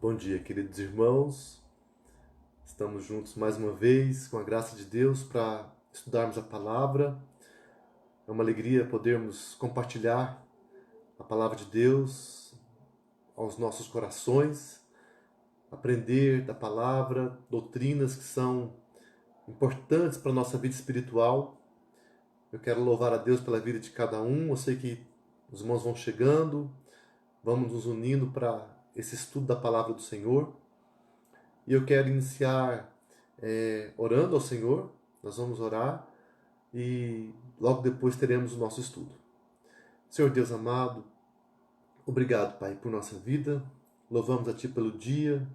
Bom dia, queridos irmãos. Estamos juntos mais uma vez, com a graça de Deus, para estudarmos a palavra. É uma alegria podermos compartilhar a palavra de Deus aos nossos corações, aprender da palavra, doutrinas que são importantes para a nossa vida espiritual. Eu quero louvar a Deus pela vida de cada um. Eu sei que os irmãos vão chegando, vamos nos unindo para esse estudo da palavra do Senhor. E eu quero iniciar orando ao Senhor. Nós vamos orar e logo depois teremos o nosso estudo. Senhor Deus amado, obrigado, Pai, por nossa vida. Louvamos a Ti pelo dia,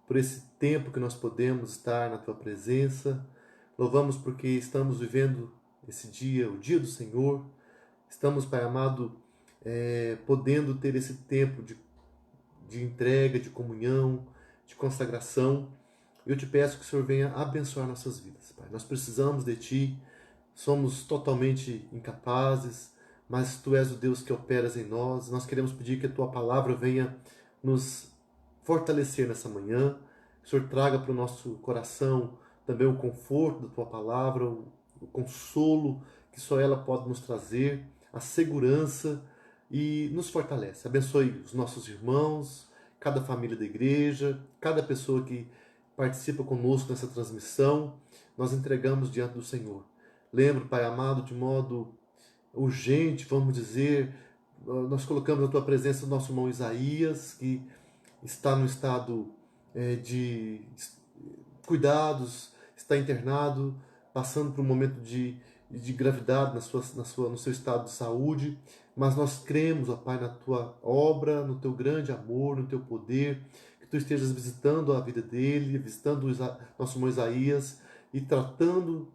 por esse tempo que nós podemos estar na Tua presença. Louvamos porque estamos vivendo esse dia, o dia do Senhor. Estamos, Pai amado, podendo ter esse tempo de entrega, de comunhão, de consagração. Eu te peço que o Senhor venha abençoar nossas vidas, Pai. Nós precisamos de Ti, somos totalmente incapazes, mas Tu és o Deus que operas em nós. Nós queremos pedir que a Tua palavra venha nos fortalecer nessa manhã. Que o Senhor traga para o nosso coração também o conforto da Tua palavra, o consolo que só ela pode nos trazer, a segurança e nos fortalece. Abençoe os nossos irmãos, cada família da igreja, cada pessoa que participa conosco nessa transmissão. Nós entregamos diante do Senhor. Lembro, Pai amado, de modo urgente, vamos dizer, nós colocamos na Tua presença o nosso irmão Isaías, que está no estado de cuidados, está internado, passando por um momento de gravidade no seu estado de saúde, mas nós cremos, ó Pai, na Tua obra, no Teu grande amor, no Teu poder, que Tu estejas visitando a vida dele, visitando nosso irmão Isaías e tratando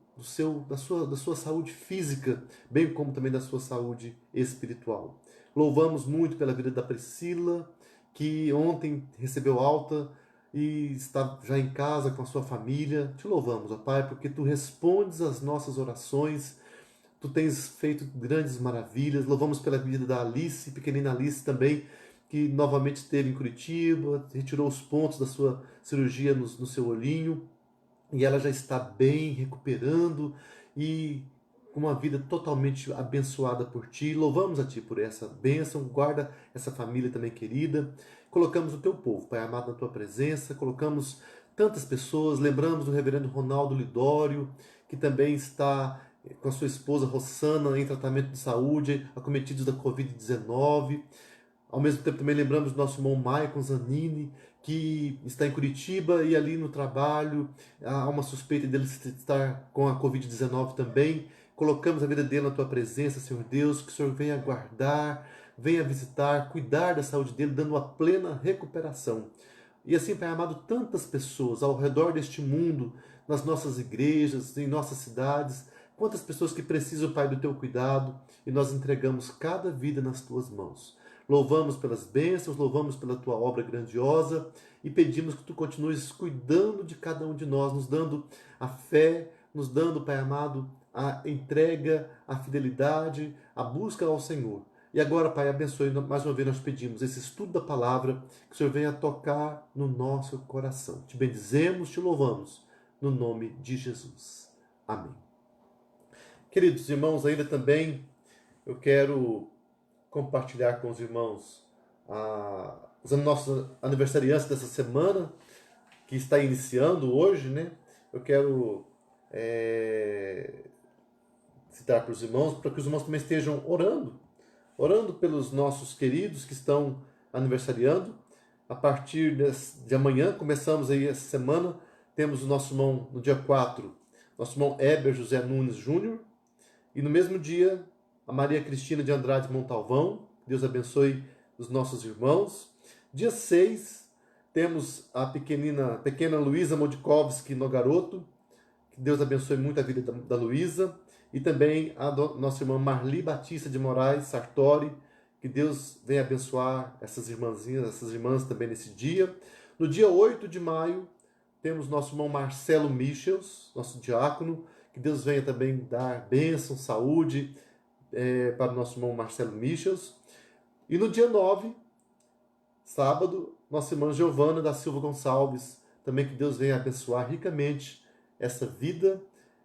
da sua saúde física, bem como também da sua saúde espiritual. Louvamos muito pela vida da Priscila, que ontem recebeu alta e está já em casa com a sua família. Te louvamos, ó Pai, porque Tu respondes às nossas orações, Tu tens feito grandes maravilhas. Louvamos pela vida da Alice, pequenina Alice também, que novamente esteve em Curitiba, retirou os pontos da sua cirurgia no seu olhinho, e ela já está bem, recuperando e com uma vida totalmente abençoada por Ti. Louvamos a Ti por essa bênção, guarda essa família também querida. Colocamos o Teu povo, Pai amado, na Tua presença, colocamos tantas pessoas, lembramos do reverendo Ronaldo Lidório, que também está com a sua esposa Rossana em tratamento de saúde, acometidos da Covid-19. Ao mesmo tempo também lembramos do nosso irmão Maicon Zanini, que está em Curitiba e ali no trabalho há uma suspeita dele estar com a Covid-19 também. Colocamos a vida dele na Tua presença, Senhor Deus, que o Senhor venha guardar, venha visitar, cuidar da saúde dele, dando uma plena recuperação. E assim, Pai amado, tantas pessoas ao redor deste mundo, nas nossas igrejas, em nossas cidades, quantas pessoas que precisam, Pai, do Teu cuidado, e nós entregamos cada vida nas Tuas mãos. Louvamos pelas bênçãos, louvamos pela Tua obra grandiosa e pedimos que Tu continues cuidando de cada um de nós, nos dando a fé, nos dando, Pai amado, a entrega, a fidelidade, a busca ao Senhor. E agora, Pai, abençoe, mais uma vez nós pedimos esse estudo da palavra, que o Senhor venha tocar no nosso coração. Te bendizemos, Te louvamos, no nome de Jesus. Amém. Queridos irmãos, ainda também eu quero compartilhar com os irmãos os nossos aniversariantes dessa semana, que está iniciando hoje, né? Eu quero citar para os irmãos, para que os irmãos também estejam orando pelos nossos queridos que estão aniversariando. A partir de amanhã, começamos aí essa semana, temos o nosso irmão, no dia 4, nosso irmão Heber José Nunes Júnior, e no mesmo dia, a Maria Cristina de Andrade Montalvão. Deus abençoe os nossos irmãos. Dia 6, temos a pequena Luísa Modikovski Nogaroto. Que Deus abençoe muito a vida da Luísa. E também a nossa irmã Marli Batista de Moraes Sartori. Que Deus venha abençoar essas irmãzinhas, essas irmãs também nesse dia. No dia 8 de maio, temos nosso irmão Marcelo Michels, nosso diácono. Que Deus venha também dar bênção, saúde para o nosso irmão Marcelo Michels. E no dia 9, sábado, nossa irmã Giovana da Silva Gonçalves. Também que Deus venha abençoar ricamente essa vida.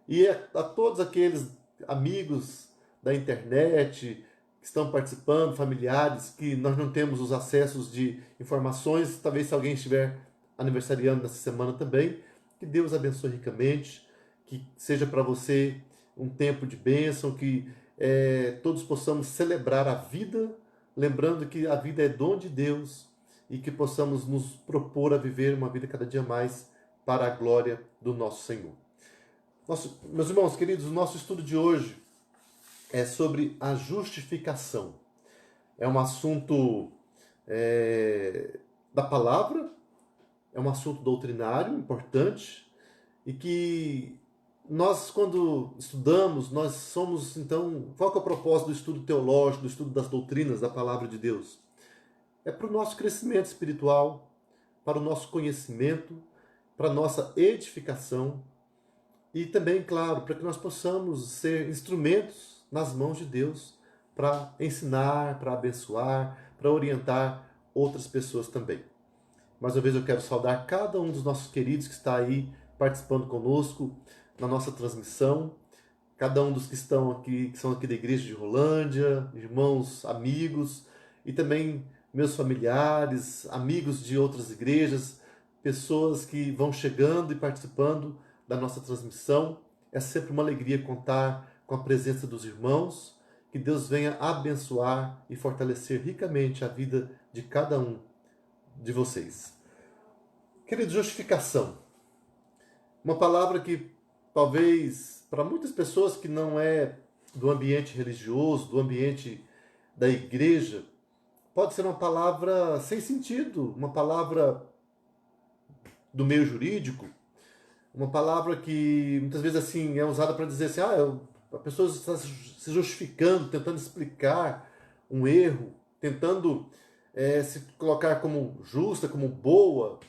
E a todos aqueles amigos da internet que estão participando, familiares, que nós não temos os acessos de informações, talvez se alguém estiver aniversariando nessa semana também, que Deus abençoe ricamente, que seja para você um tempo de bênção, que todos possamos celebrar a vida, lembrando que a vida é dom de Deus e que possamos nos propor a viver uma vida cada dia mais para a glória do nosso Senhor. Meus irmãos queridos, o nosso estudo de hoje é sobre a justificação. É um assunto da palavra, é um assunto doutrinário importante e que nós, quando estudamos, nós somos, então, qual que é o propósito do estudo teológico, do estudo das doutrinas da palavra de Deus? É para o nosso crescimento espiritual, para o nosso conhecimento, para a nossa edificação e também, claro, para que nós possamos ser instrumentos nas mãos de Deus para ensinar, para abençoar, para orientar outras pessoas também. Mais uma vez eu quero saudar cada um dos nossos queridos que está aí participando conosco na nossa transmissão, cada um dos que estão aqui, que são aqui da igreja de Rolândia, irmãos, amigos, e também meus familiares, amigos de outras igrejas, pessoas que vão chegando e participando da nossa transmissão. É sempre uma alegria contar com a presença dos irmãos, que Deus venha abençoar e fortalecer ricamente a vida de cada um de vocês. Querido, justificação. Uma palavra que talvez para muitas pessoas que não é do ambiente religioso, do ambiente da igreja, pode ser uma palavra sem sentido, uma palavra do meio jurídico, uma palavra que muitas vezes assim é usada para dizer assim, a pessoa está se justificando, tentando explicar um erro, tentando se colocar como justa, como boa.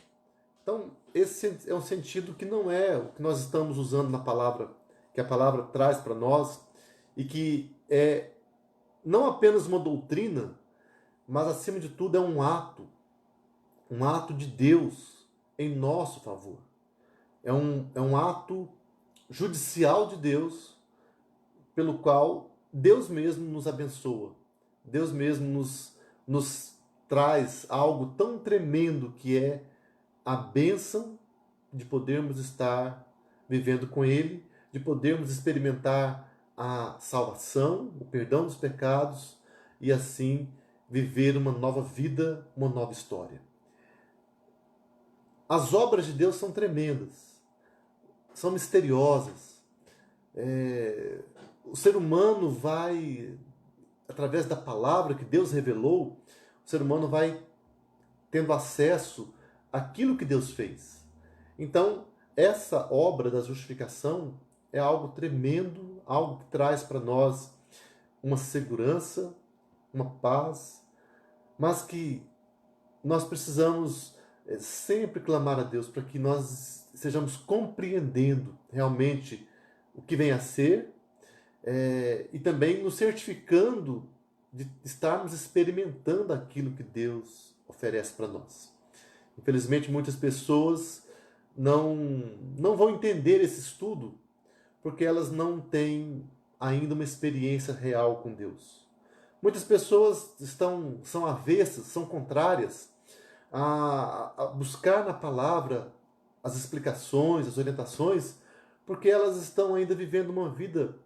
Então, esse é um sentido que não é o que nós estamos usando na palavra, que a palavra traz para nós, e que é não apenas uma doutrina, mas acima de tudo é um ato de Deus em nosso favor. É um ato judicial de Deus, pelo qual Deus mesmo nos abençoa. Deus mesmo nos traz algo tão tremendo que é a bênção de podermos estar vivendo com Ele, de podermos experimentar a salvação, o perdão dos pecados e assim viver uma nova vida, uma nova história. As obras de Deus são tremendas, são misteriosas. O ser humano vai, através da palavra que Deus revelou, o ser humano vai tendo acesso àquilo que Deus fez. Então, essa obra da justificação é algo tremendo, algo que traz para nós uma segurança, uma paz, mas que nós precisamos sempre clamar a Deus para que nós sejamos compreendendo realmente o que vem a ser e também nos certificando de estarmos experimentando aquilo que Deus oferece para nós. Infelizmente, muitas pessoas não vão entender esse estudo porque elas não têm ainda uma experiência real com Deus. Muitas pessoas são avessas, são contrárias a buscar na palavra as explicações, as orientações, porque elas estão ainda vivendo uma vida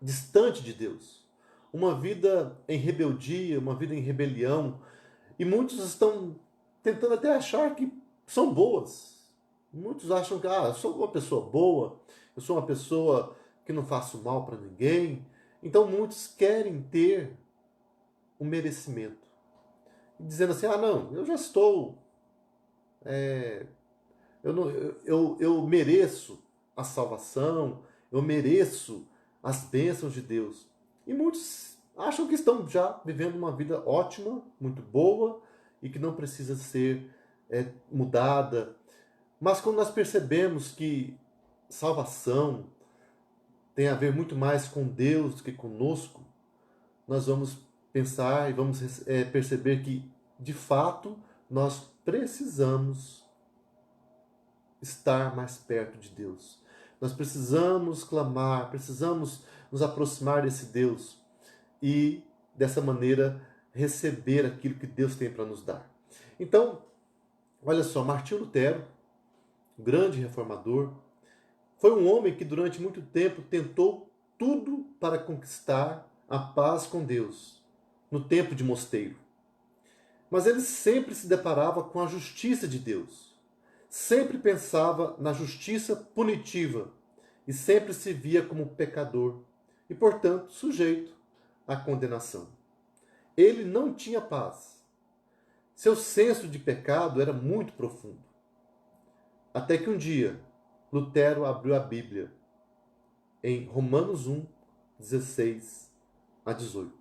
distante de Deus, uma vida em rebeldia, uma vida em rebelião, e muitos estão tentando até achar que são boas. Muitos acham que eu sou uma pessoa boa, eu sou uma pessoa que não faço mal para ninguém. Então muitos querem ter um merecimento, dizendo assim, não, eu já estou, eu mereço a salvação, eu mereço as bênçãos de Deus. E muitos acham que estão já vivendo uma vida ótima, muito boa, e que não precisa ser mudada. Mas quando nós percebemos que salvação tem a ver muito mais com Deus do que conosco, nós vamos pensar e vamos perceber que de fato, nós precisamos estar mais perto de Deus. Nós precisamos clamar, precisamos nos aproximar desse Deus e, dessa maneira, receber aquilo que Deus tem para nos dar. Então, olha só, Martinho Lutero, grande reformador, foi um homem que durante muito tempo tentou tudo para conquistar a paz com Deus, no tempo de mosteiro. Mas ele sempre se deparava com a justiça de Deus. Sempre pensava na justiça punitiva e sempre se via como pecador e, portanto, sujeito à condenação. Ele não tinha paz. Seu senso de pecado era muito profundo. Até que um dia, Lutero abriu a Bíblia em Romanos 1, 16 a 18.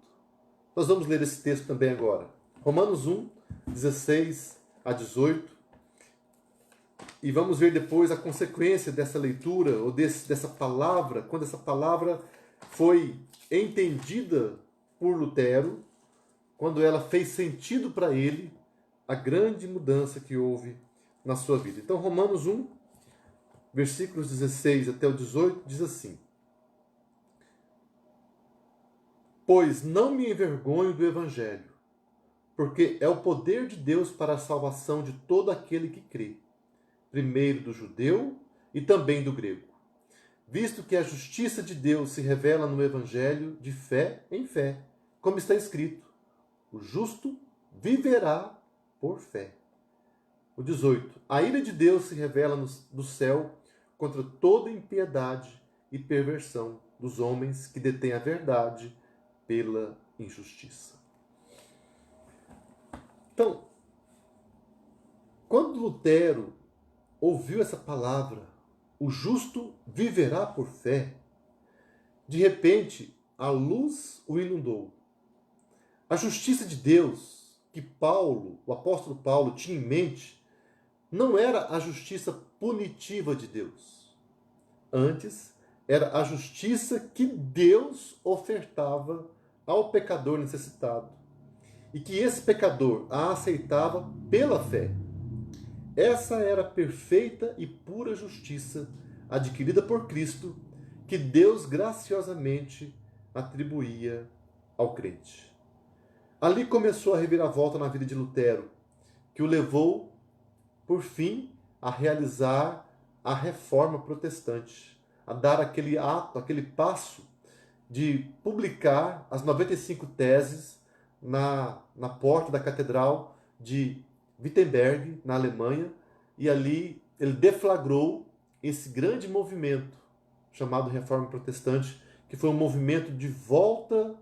Nós vamos ler esse texto também agora. Romanos 1, 16 a 18. E vamos ver depois a consequência dessa leitura, ou dessa palavra, quando essa palavra foi entendida por Lutero, quando ela fez sentido para ele, a grande mudança que houve na sua vida. Então, Romanos 1, versículos 16 até o 18, diz assim: Pois não me envergonho do Evangelho, porque é o poder de Deus para a salvação de todo aquele que crê, primeiro do judeu e também do grego. Visto que a justiça de Deus se revela no Evangelho de fé em fé, como está escrito: o justo viverá por fé. O 18. A ira de Deus se revela do céu contra toda impiedade e perversão dos homens que detêm a verdade pela injustiça. Então, quando Lutero ouviu essa palavra, o justo viverá por fé, de repente a luz o inundou. A justiça de Deus que Paulo, o apóstolo Paulo, tinha em mente, não era a justiça punitiva de Deus. Antes, era a justiça que Deus ofertava ao pecador necessitado. E que esse pecador a aceitava pela fé. Essa era a perfeita e pura justiça adquirida por Cristo, que Deus graciosamente atribuía ao crente. Ali começou a reviravolta na vida de Lutero, que o levou, por fim, a realizar a reforma protestante, a dar aquele ato, aquele passo de publicar as 95 teses na porta da Catedral de Wittenberg, na Alemanha, e ali ele deflagrou esse grande movimento chamado Reforma Protestante, que foi um movimento de volta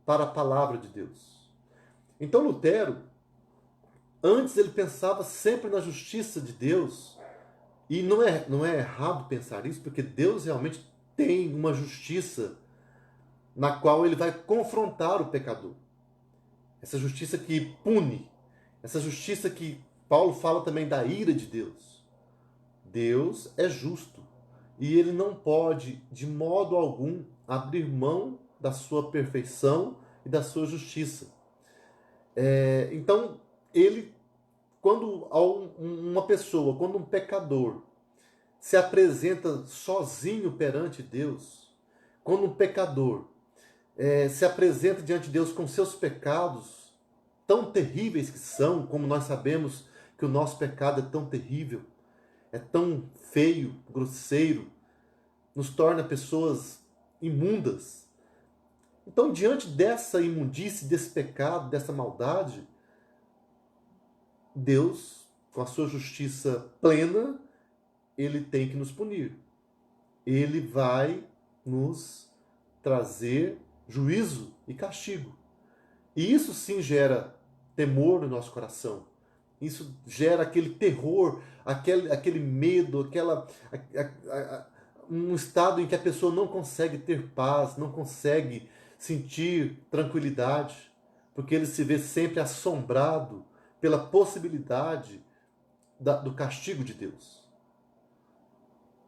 para a palavra de Deus. Então Lutero, antes ele pensava sempre na justiça de Deus, e não é errado pensar isso, porque Deus realmente tem uma justiça na qual ele vai confrontar o pecador. Essa justiça que pune, essa justiça que Paulo fala também da ira de Deus. Deus é justo e ele não pode, de modo algum, abrir mão da sua perfeição e da sua justiça. Então, quando uma pessoa, quando um pecador se apresenta sozinho perante Deus, quando um pecador se apresenta diante de Deus com seus pecados, tão terríveis que são, como nós sabemos que o nosso pecado é tão terrível, é tão feio, grosseiro, nos torna pessoas imundas. Então, diante dessa imundície, desse pecado, dessa maldade, Deus, com a sua justiça plena, ele tem que nos punir. Ele vai nos trazer juízo e castigo. E isso sim gera temor no nosso coração. Isso gera aquele terror, aquele medo, um estado em que a pessoa não consegue ter paz, não consegue sentir tranquilidade, porque ele se vê sempre assombrado pela possibilidade do castigo de Deus.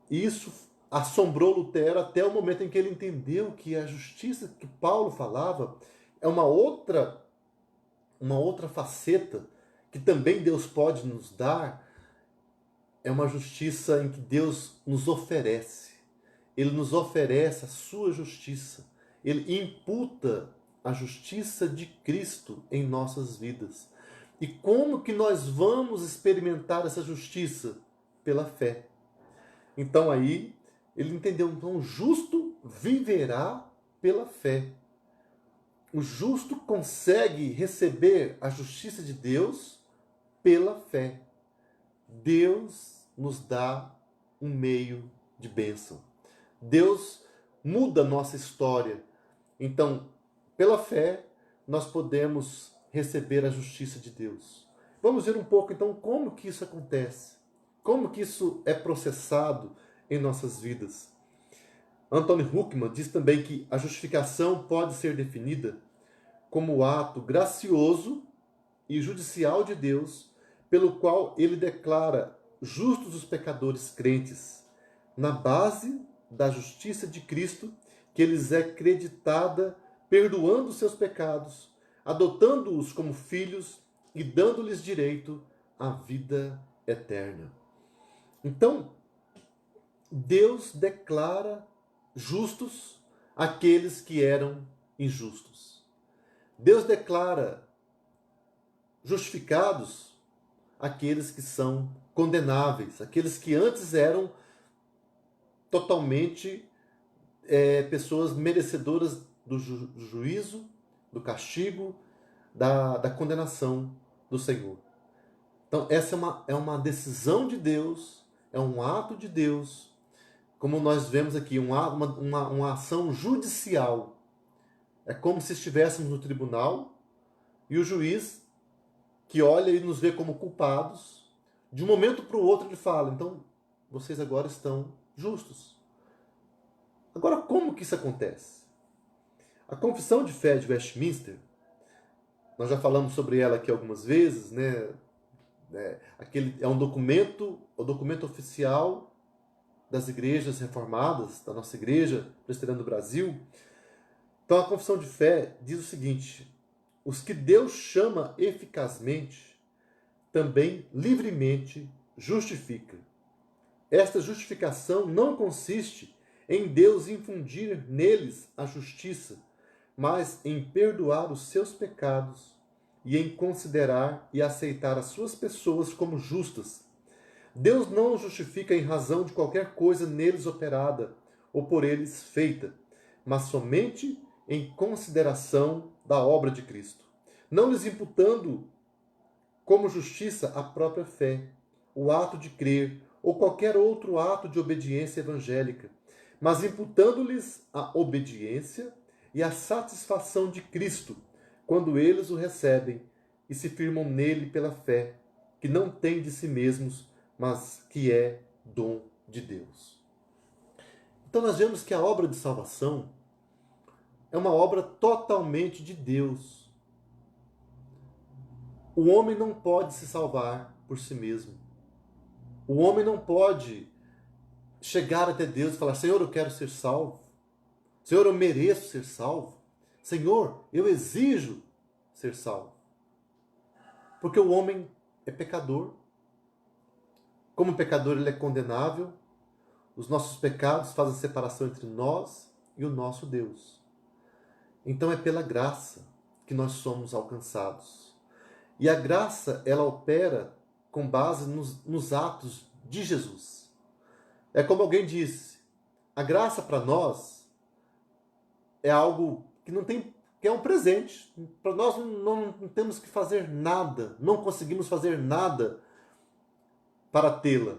E isso assombrou Lutero até o momento em que ele entendeu que a justiça que Paulo falava é uma outra uma outra faceta que também Deus pode nos dar é uma justiça em que Deus nos oferece. Ele nos oferece a sua justiça. Ele imputa a justiça de Cristo em nossas vidas. E como que nós vamos experimentar essa justiça? Pela fé. Então aí, ele entendeu, então o justo viverá pela fé. O justo consegue receber a justiça de Deus pela fé. Deus nos dá um meio de bênção. Deus muda a nossa história. Então, pela fé, nós podemos receber a justiça de Deus. Vamos ver um pouco, então, como que isso acontece. Como que isso é processado em nossas vidas. Anthony Huckman diz também que a justificação pode ser definida como o ato gracioso e judicial de Deus, pelo qual ele declara justos os pecadores crentes, na base da justiça de Cristo, que lhes é creditada, perdoando seus pecados, adotando-os como filhos e dando-lhes direito à vida eterna. Então, Deus declara justos aqueles que eram injustos. Deus declara justificados aqueles que são condenáveis, aqueles que antes eram totalmente pessoas merecedoras do juízo, do castigo, da condenação do Senhor. Então, essa é uma decisão de Deus, é um ato de Deus, como nós vemos aqui, uma ação judicial. É como se estivéssemos no tribunal e o juiz, que olha e nos vê como culpados, de um momento para o outro ele fala, então, vocês agora estão justos. Agora, como que isso acontece? A Confissão de Fé de Westminster, nós já falamos sobre ela aqui algumas vezes, né? É um documento, o documento oficial das igrejas reformadas, da nossa igreja presbiteriana do Brasil. Então a Confissão de Fé diz o seguinte: os que Deus chama eficazmente, também livremente justifica. Esta justificação não consiste em Deus infundir neles a justiça, mas em perdoar os seus pecados e em considerar e aceitar as suas pessoas como justas. Deus não os justifica em razão de qualquer coisa neles operada ou por eles feita, mas somente em consideração da obra de Cristo, não lhes imputando como justiça a própria fé, o ato de crer ou qualquer outro ato de obediência evangélica, mas imputando-lhes a obediência e a satisfação de Cristo, quando eles o recebem e se firmam nele pela fé, que não tem de si mesmos, mas que é dom de Deus. Então nós vemos que a obra de salvação é uma obra totalmente de Deus. O homem não pode se salvar por si mesmo. O homem não pode chegar até Deus e falar: Senhor, eu quero ser salvo. Senhor, eu mereço ser salvo. Senhor, eu exijo ser salvo. Porque o homem é pecador. Como pecador, ele é condenável. Os nossos pecados fazem separação entre nós e o nosso Deus. Então é pela graça que nós somos alcançados. E a graça, ela opera com base nos atos de Jesus. É como alguém disse, a graça para nós é algo que não tem, que é um presente. Para nós não temos que fazer nada, não conseguimos fazer nada para tê-la.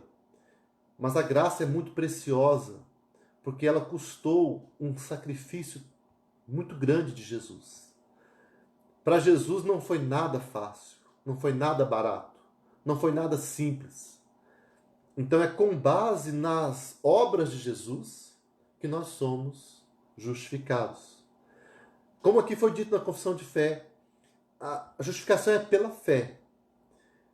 Mas a graça é muito preciosa, porque ela custou um sacrifício muito grande de Jesus. Para Jesus não foi nada fácil, não foi nada barato, não foi nada simples. Então é com base nas obras de Jesus que nós somos justificados. Como aqui foi dito na confissão de fé, a justificação é pela fé.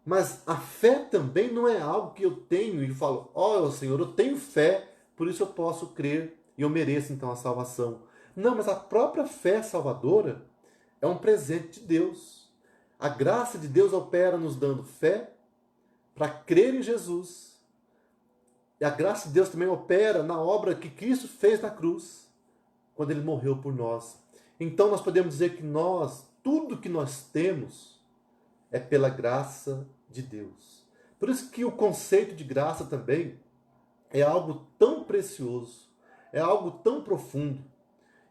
Mas a fé também não é algo que eu tenho e falo, ó Senhor, eu tenho fé, por isso eu posso crer e eu mereço então a salvação. Não, mas a própria fé salvadora é um presente de Deus. A graça de Deus opera nos dando fé para crer em Jesus. E a graça de Deus também opera na obra que Cristo fez na cruz, quando ele morreu por nós. Então nós podemos dizer que tudo que nós temos é pela graça de Deus. Por isso que o conceito de graça também é algo tão precioso, é algo tão profundo.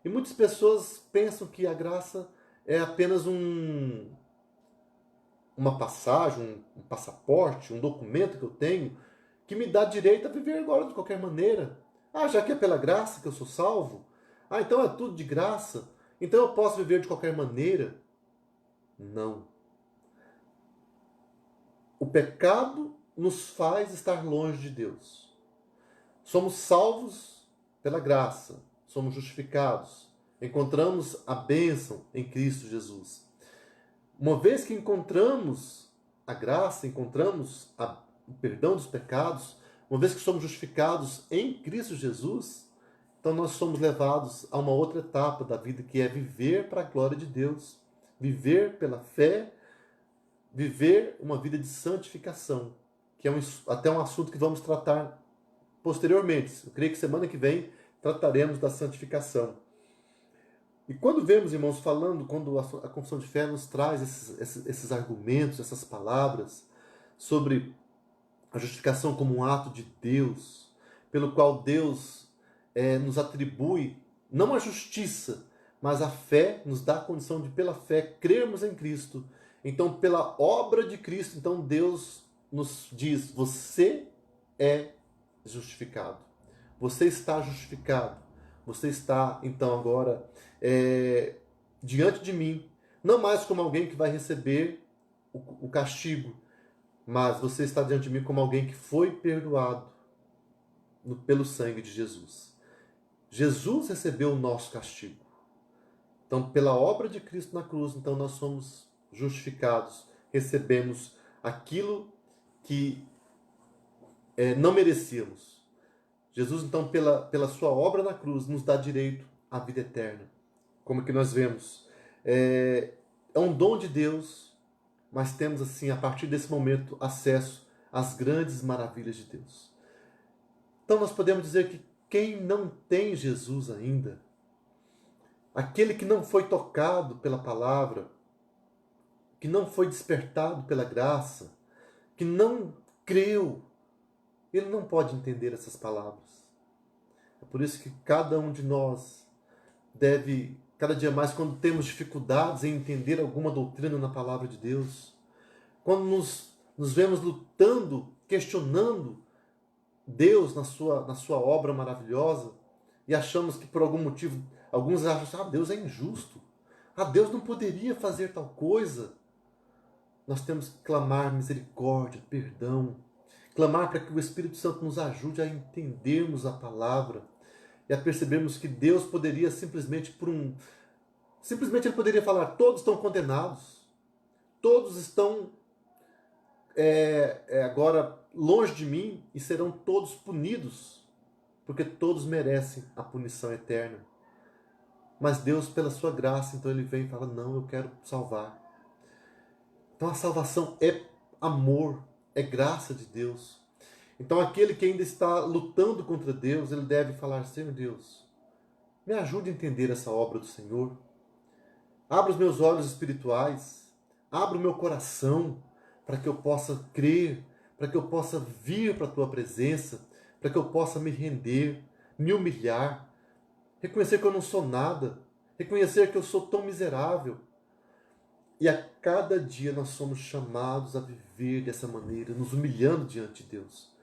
E muitas pessoas pensam que a graça é apenas uma passagem, um passaporte, um documento que eu tenho que me dá direito a viver agora de qualquer maneira. Ah, já que é pela graça que eu sou salvo? Ah, então é tudo de graça? Então eu posso viver de qualquer maneira? Não. O pecado nos faz estar longe de Deus. Somos salvos pela graça, somos justificados, encontramos a bênção em Cristo Jesus. Uma vez que encontramos a graça, encontramos o perdão dos pecados, uma vez que somos justificados em Cristo Jesus, então nós somos levados a uma outra etapa da vida, que é viver para a glória de Deus, viver pela fé, viver uma vida de santificação, que é até um assunto que vamos tratar posteriormente. Eu creio que semana que vem trataremos da santificação. E quando vemos, irmãos, quando a confissão de fé nos traz esses argumentos, essas palavras sobre a justificação como um ato de Deus, pelo qual Deus nos atribui não a justiça, mas a fé, nos dá a condição de, pela fé, crermos em Cristo. Então, pela obra de Cristo, então Deus nos diz: você é justificado. Você está justificado. Você está, então, agora diante de mim, não mais como alguém que vai receber o castigo, mas você está diante de mim como alguém que foi perdoado pelo sangue de Jesus. Jesus recebeu o nosso castigo. Então, pela obra de Cristo na cruz, então nós somos justificados, recebemos aquilo que não merecíamos. Jesus, então, pela sua obra na cruz, nos dá direito à vida eterna. Como que nós vemos? É um dom de Deus, mas temos, assim, a partir desse momento, acesso às grandes maravilhas de Deus. Então, nós podemos dizer que quem não tem Jesus ainda, aquele que não foi tocado pela palavra, que não foi despertado pela graça, que não creu, ele não pode entender essas palavras. É por isso que cada um de nós deve, cada dia mais, quando temos dificuldades em entender alguma doutrina na palavra de Deus, quando nos vemos lutando, questionando Deus na sua obra maravilhosa, e achamos que por algum motivo, alguns acham, Deus é injusto, Deus não poderia fazer tal coisa. Nós temos que clamar misericórdia, perdão, clamar para que o Espírito Santo nos ajude a entendermos a palavra e a percebermos que Deus poderia simplesmente ele poderia falar: todos estão condenados, todos estão agora longe de mim e serão todos punidos, porque todos merecem a punição eterna. Mas Deus, pela sua graça, então ele vem e fala: não, eu quero salvar. Então a salvação é amor, é graça de Deus. Então aquele que ainda está lutando contra Deus, ele deve falar: Senhor Deus, me ajude a entender essa obra do Senhor. Abra os meus olhos espirituais, abra o meu coração, para que eu possa crer, para que eu possa vir para a Tua presença, para que eu possa me render, me humilhar, reconhecer que eu não sou nada, reconhecer que eu sou tão miserável. E a cada dia nós somos chamados a viver dessa maneira, nos humilhando diante de Deus.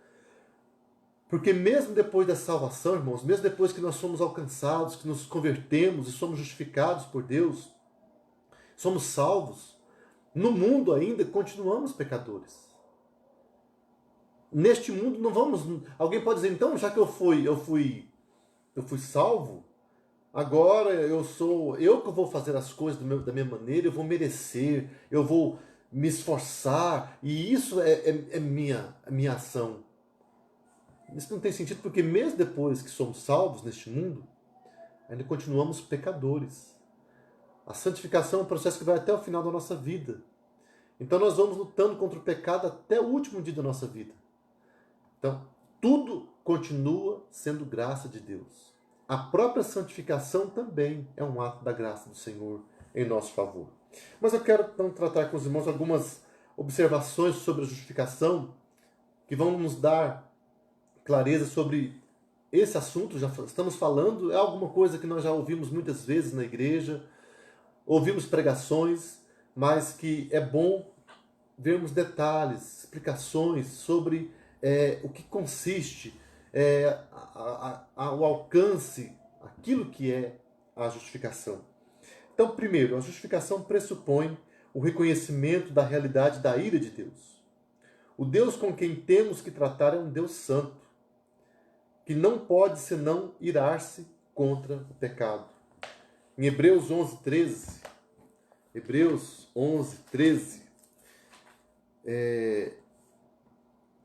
Porque mesmo depois da salvação, irmãos, mesmo depois que nós somos alcançados, que nos convertemos e somos justificados por Deus, somos salvos, no mundo ainda continuamos pecadores. Neste mundo não vamos... Alguém pode dizer: então, já que eu fui salvo, agora eu que vou fazer as coisas da minha maneira, eu vou merecer, eu vou me esforçar, e isso é minha ação. Isso não tem sentido, porque mesmo depois que somos salvos neste mundo, ainda continuamos pecadores. A santificação é um processo que vai até o final da nossa vida. Então nós vamos lutando contra o pecado até o último dia da nossa vida. Então, tudo continua sendo graça de Deus. A própria santificação também é um ato da graça do Senhor em nosso favor. Mas eu quero então tratar com os irmãos algumas observações sobre a justificação que vão nos dar clareza sobre esse assunto. Já estamos falando, é alguma coisa que nós já ouvimos muitas vezes na igreja, ouvimos pregações, mas que é bom vermos detalhes, explicações sobre o que consiste o alcance, aquilo que é a justificação. Então, primeiro, a justificação pressupõe o reconhecimento da realidade da ira de Deus. O Deus com quem temos que tratar é um Deus santo, que não pode senão irar-se contra o pecado. Em Hebreus 11:13,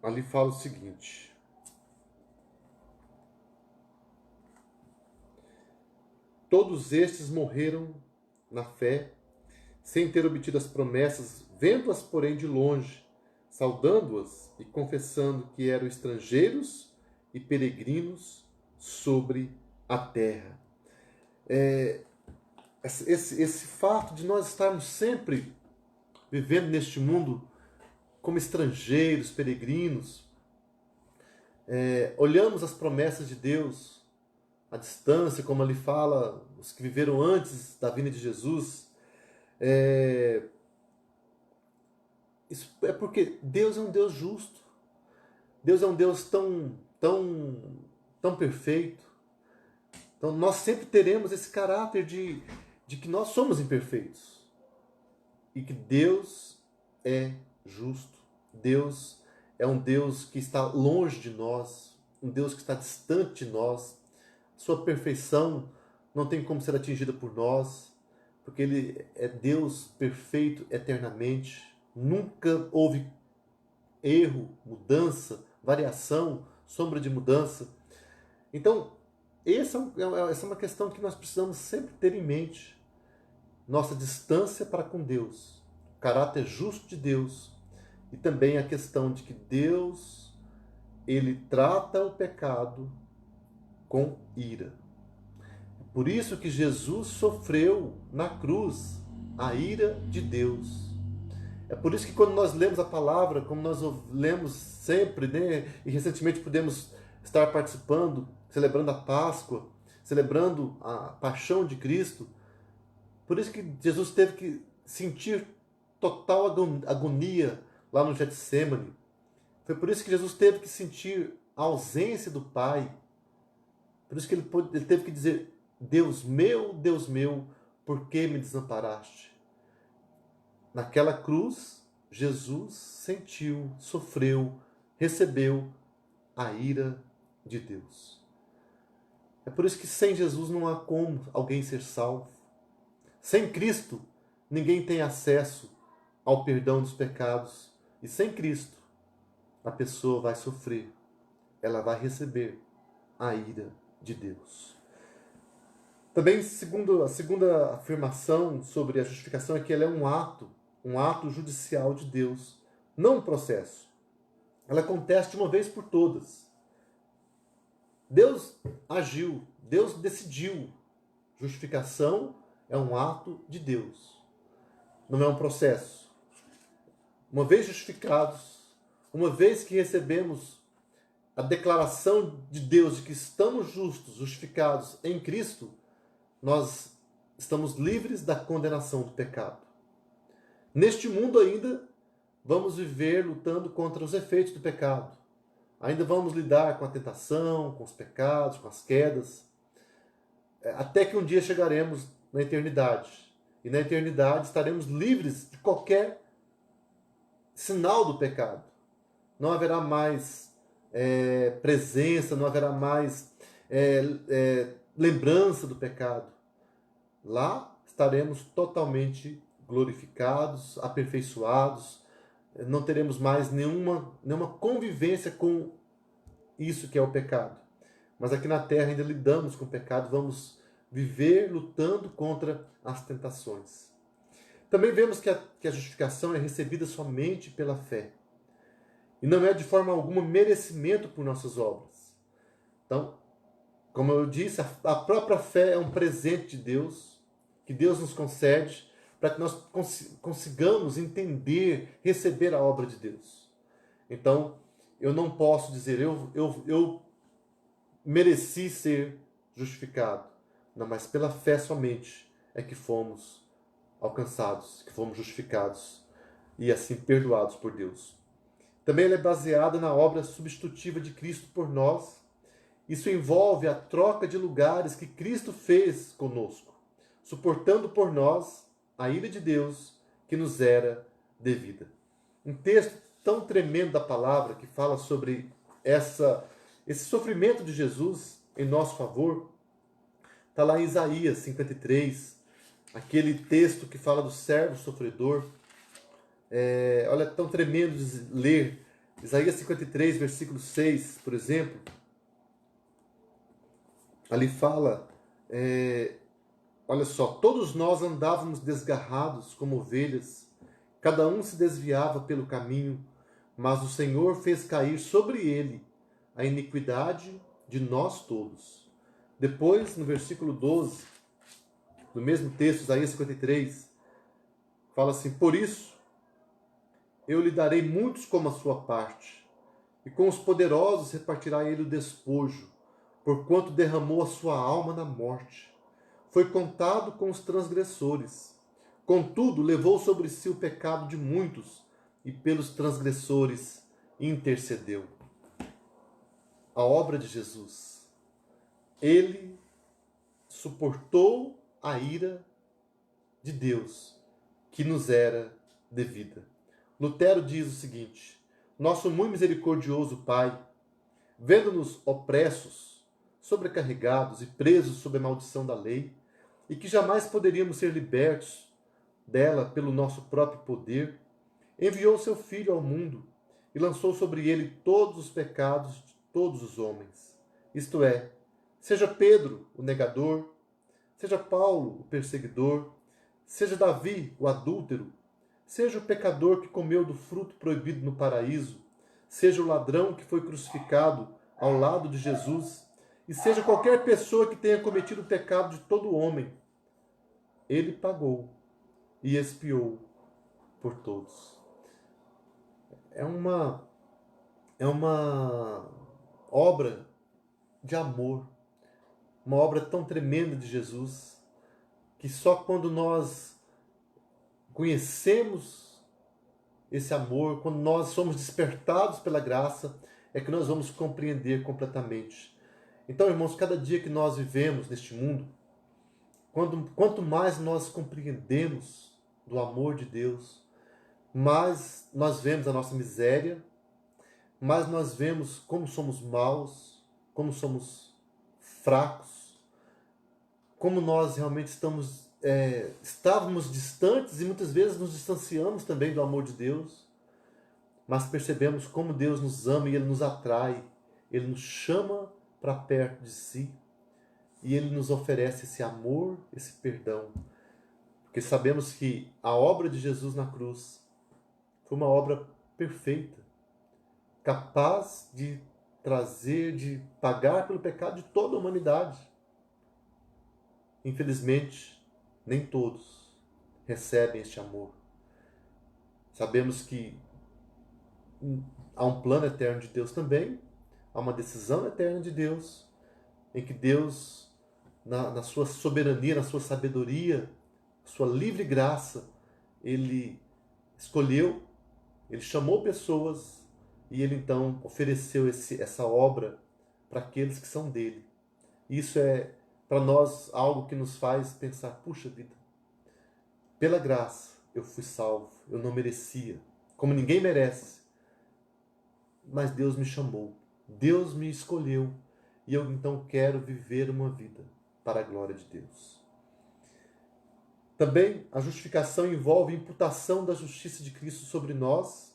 ali fala o seguinte: todos estes morreram na fé, sem ter obtido as promessas, vendo-as, porém, de longe, saudando-as e confessando que eram estrangeiros e peregrinos sobre a terra. Esse fato de nós estarmos sempre vivendo neste mundo como estrangeiros, peregrinos, olhamos as promessas de Deus à distância, como ali fala, os que viveram antes da vinda de Jesus. Isso é porque Deus é um Deus justo. Deus é um Deus tão perfeito. Então nós sempre teremos esse caráter de que nós somos imperfeitos. E que Deus é justo. Deus é um Deus que está longe de nós, um Deus que está distante de nós. Sua perfeição não tem como ser atingida por nós, porque Ele é Deus perfeito eternamente. Nunca houve erro, mudança, variação, sombra de mudança. Então, essa é uma questão que nós precisamos sempre ter em mente. Nossa distância para com Deus, o caráter justo de Deus, e também a questão de que Deus, Ele trata o pecado com ira. Por isso que Jesus sofreu na cruz a ira de Deus. É por isso que quando nós lemos a palavra, como nós lemos sempre, né, e recentemente pudemos estar participando, celebrando a Páscoa, celebrando a paixão de Cristo, por isso que Jesus teve que sentir total agonia lá no Getsemane. Foi por isso que Jesus teve que sentir a ausência do Pai. Por isso que ele teve que dizer: Deus meu, por que me desamparaste? Naquela cruz, Jesus sentiu, sofreu, recebeu a ira de Deus. É por isso que sem Jesus não há como alguém ser salvo. Sem Cristo, ninguém tem acesso ao perdão dos pecados. E sem Cristo, a pessoa vai sofrer. Ela vai receber a ira de Deus. Também, a segunda afirmação sobre a justificação é que ela é um ato judicial de Deus, não um processo. Ela acontece de uma vez por todas. Deus agiu, Deus decidiu. Justificação é um ato de Deus, não é um processo. Uma vez justificados, uma vez que recebemos a declaração de Deus de que estamos justos, justificados em Cristo, nós estamos livres da condenação do pecado. Neste mundo ainda vamos viver lutando contra os efeitos do pecado. Ainda vamos lidar com a tentação, com os pecados, com as quedas, até que um dia chegaremos na eternidade. E na eternidade estaremos livres de qualquer sinal do pecado. Não haverá mais presença, não haverá mais lembrança do pecado. Lá estaremos totalmente glorificados, aperfeiçoados, não teremos mais nenhuma convivência com isso que é o pecado. Mas aqui na terra ainda lidamos com o pecado, vamos viver lutando contra as tentações. Também vemos que a justificação é recebida somente pela fé. E não é de forma alguma merecimento por nossas obras. Então, como eu disse, a própria fé é um presente de Deus, que Deus nos concede, para que nós consigamos entender, receber a obra de Deus. Então, eu não posso dizer, eu mereci ser justificado. Não, mas pela fé somente é que fomos alcançados, que fomos justificados e assim perdoados por Deus. Também ela é baseada na obra substitutiva de Cristo por nós. Isso envolve a troca de lugares que Cristo fez conosco, suportando por nós a ira de Deus que nos era devida. Um texto tão tremendo da palavra que fala sobre esse sofrimento de Jesus em nosso favor, está lá em Isaías 53, aquele texto que fala do servo sofredor. Olha, é tão tremendo de ler. Isaías 53, versículo 6, por exemplo, ali fala, olha só, todos nós andávamos desgarrados como ovelhas, cada um se desviava pelo caminho, mas o Senhor fez cair sobre ele a iniquidade de nós todos. Depois, no versículo 12, do mesmo texto, Isaías 53, fala assim, por isso, eu lhe darei muitos como a sua parte, e com os poderosos repartirá ele o despojo, porquanto derramou a sua alma na morte. Foi contado com os transgressores. Contudo, levou sobre si o pecado de muitos, e pelos transgressores intercedeu. A obra de Jesus. Ele suportou a ira de Deus, que nos era devida. Lutero diz o seguinte, nosso muito misericordioso Pai, vendo-nos opressos, sobrecarregados e presos sob a maldição da lei, e que jamais poderíamos ser libertos dela pelo nosso próprio poder, enviou seu Filho ao mundo e lançou sobre ele todos os pecados de todos os homens. Isto é, seja Pedro, o negador, seja Paulo, o perseguidor, seja Davi, o adúltero, seja o pecador que comeu do fruto proibido no paraíso, seja o ladrão que foi crucificado ao lado de Jesus, e seja qualquer pessoa que tenha cometido o pecado de todo homem, ele pagou e expiou por todos. É uma obra de amor, uma obra tão tremenda de Jesus, que só quando nós conhecemos esse amor, quando nós somos despertados pela graça, é que nós vamos compreender completamente. Então, irmãos, cada dia que nós vivemos neste mundo, quanto mais nós compreendemos do amor de Deus, mais nós vemos a nossa miséria, mais nós vemos como somos maus, como somos fracos, como nós realmente estávamos distantes e muitas vezes nos distanciamos também do amor de Deus, mas percebemos como Deus nos ama e Ele nos atrai, Ele nos chama para perto de si e Ele nos oferece esse amor, esse perdão, porque sabemos que a obra de Jesus na cruz foi uma obra perfeita, capaz de trazer, de pagar pelo pecado de toda a humanidade. Infelizmente, nem todos recebem este amor. Sabemos que há um plano eterno de Deus também, há uma decisão eterna de Deus, em que Deus, na sua soberania, na sua sabedoria, sua livre graça, Ele escolheu, Ele chamou pessoas e Ele então ofereceu essa obra para aqueles que são dele. Isso é, para nós, algo que nos faz pensar, puxa vida, pela graça eu fui salvo, eu não merecia, como ninguém merece, mas Deus me chamou, Deus me escolheu, e eu então quero viver uma vida para a glória de Deus. Também a justificação envolve a imputação da justiça de Cristo sobre nós.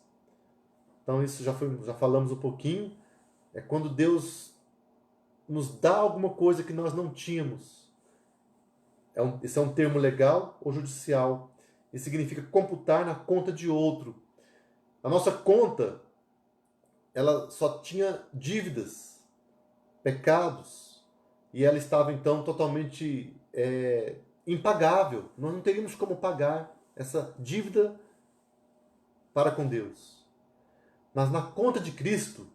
Então isso já falamos um pouquinho. É quando Deus nos dá alguma coisa que nós não tínhamos. Esse é um termo legal ou judicial. e significa computar na conta de outro. A nossa conta, ela só tinha dívidas, pecados, e ela estava então totalmente impagável. Nós não teríamos como pagar essa dívida para com Deus. Mas na conta de Cristo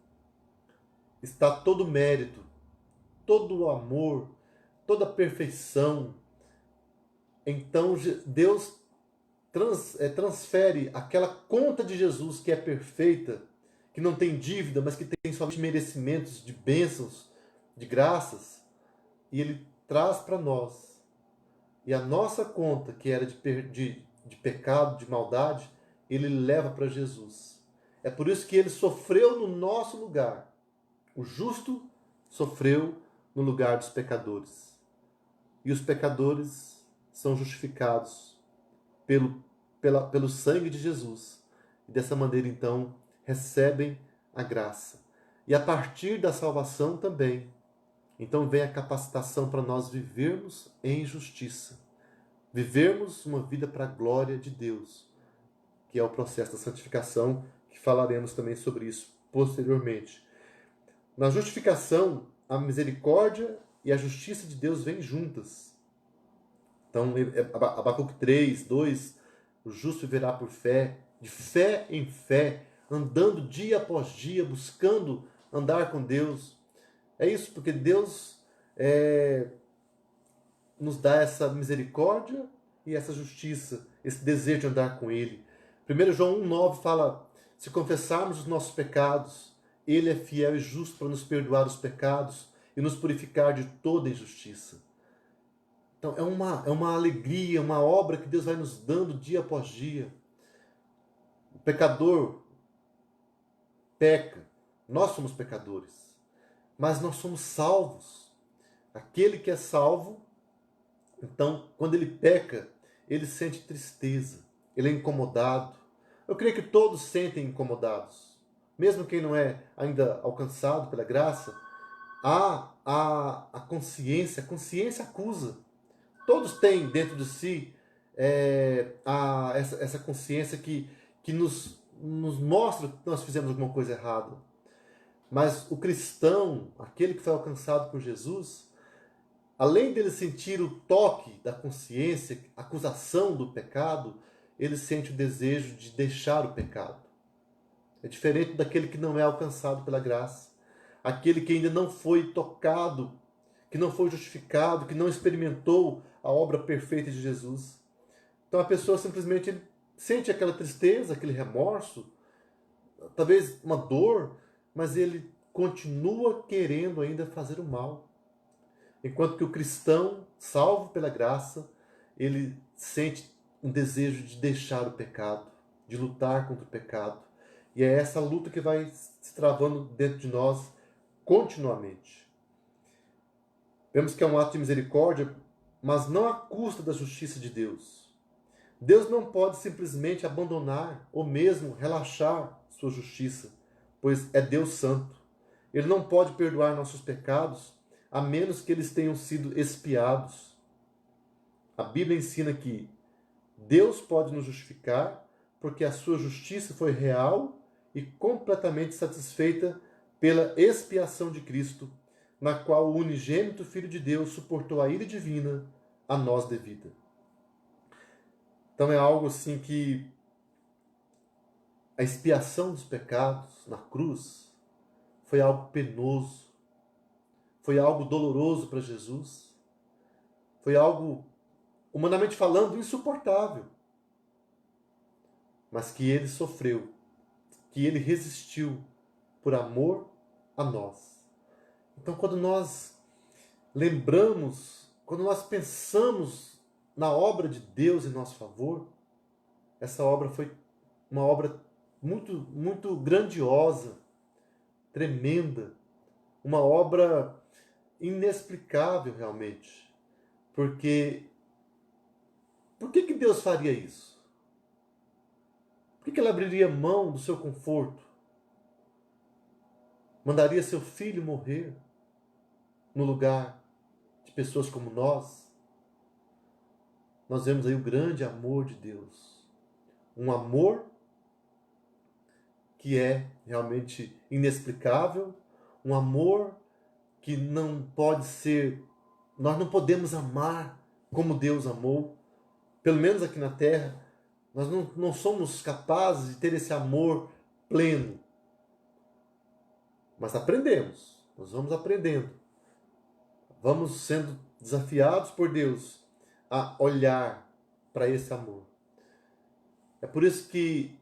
está todo o mérito, todo o amor, toda a perfeição. Então Deus transfere aquela conta de Jesus que é perfeita, que não tem dívida, mas que tem somente merecimentos de bênçãos, de graças, e Ele traz para nós. E a nossa conta, que era de pecado, de maldade, Ele leva para Jesus. É por isso que Ele sofreu no nosso lugar. O justo sofreu no lugar dos pecadores. E os pecadores são justificados pelo sangue de Jesus. E dessa maneira, então, recebem a graça. E a partir da salvação também, então vem a capacitação para nós vivermos em justiça. Vivermos uma vida para a glória de Deus, que é o processo da santificação, que falaremos também sobre isso posteriormente. Na justificação, a misericórdia e a justiça de Deus vêm juntas. Então, Abacuque 3, 2, o justo viverá por fé, de fé em fé, andando dia após dia, buscando andar com Deus. É isso, porque Deus nos dá essa misericórdia e essa justiça, esse desejo de andar com Ele. 1 João 1,9 fala: se confessarmos os nossos pecados, Ele é fiel e justo para nos perdoar os pecados e nos purificar de toda injustiça. Então é uma alegria, uma obra que Deus vai nos dando dia após dia. O pecador peca, nós somos pecadores, mas nós somos salvos. Aquele que é salvo, então, quando ele peca, ele sente tristeza, ele é incomodado. Eu creio que todos sentem incomodados, mesmo quem não é ainda alcançado pela graça. Há a consciência acusa. Todos têm dentro de si essa consciência que nos mostra que nós fizemos alguma coisa errada. Mas o cristão, aquele que foi alcançado por Jesus, além dele sentir o toque da consciência, a acusação do pecado, ele sente o desejo de deixar o pecado. É diferente daquele que não é alcançado pela graça. Aquele que ainda não foi tocado, que não foi justificado, que não experimentou a obra perfeita de Jesus. Então a pessoa simplesmente sente aquela tristeza, aquele remorso, talvez uma dor, mas ele continua querendo ainda fazer o mal. Enquanto que o cristão, salvo pela graça, ele sente um desejo de deixar o pecado, de lutar contra o pecado. E é essa luta que vai se travando dentro de nós continuamente. Vemos que é um ato de misericórdia, mas não à custa da justiça de Deus. Deus não pode simplesmente abandonar ou mesmo relaxar sua justiça, pois é Deus santo. Ele não pode perdoar nossos pecados a menos que eles tenham sido expiados. A Bíblia ensina que Deus pode nos justificar porque a sua justiça foi real e completamente satisfeita pela expiação de Cristo, na qual o unigênito Filho de Deus suportou a ira divina a nós devida. Então é algo assim que a expiação dos pecados na cruz foi algo penoso, foi algo doloroso para Jesus, foi algo, humanamente falando, insuportável, mas que ele sofreu, que ele resistiu por amor a nós. Então, quando nós lembramos, quando nós pensamos na obra de Deus em nosso favor, essa obra foi uma obra muito, muito grandiosa, tremenda, uma obra inexplicável realmente. Porque por que Deus faria isso? Por que ele abriria mão do seu conforto? Mandaria seu filho morrer no lugar de pessoas como nós? nós vemos aí o grande amor de Deus. Um amor que é realmente inexplicável, um amor que não pode ser, nós não podemos amar como Deus amou, pelo menos aqui na terra, nós não somos capazes de ter esse amor pleno, mas aprendemos, nós vamos aprendendo, vamos sendo desafiados por Deus a olhar para esse amor. É por isso que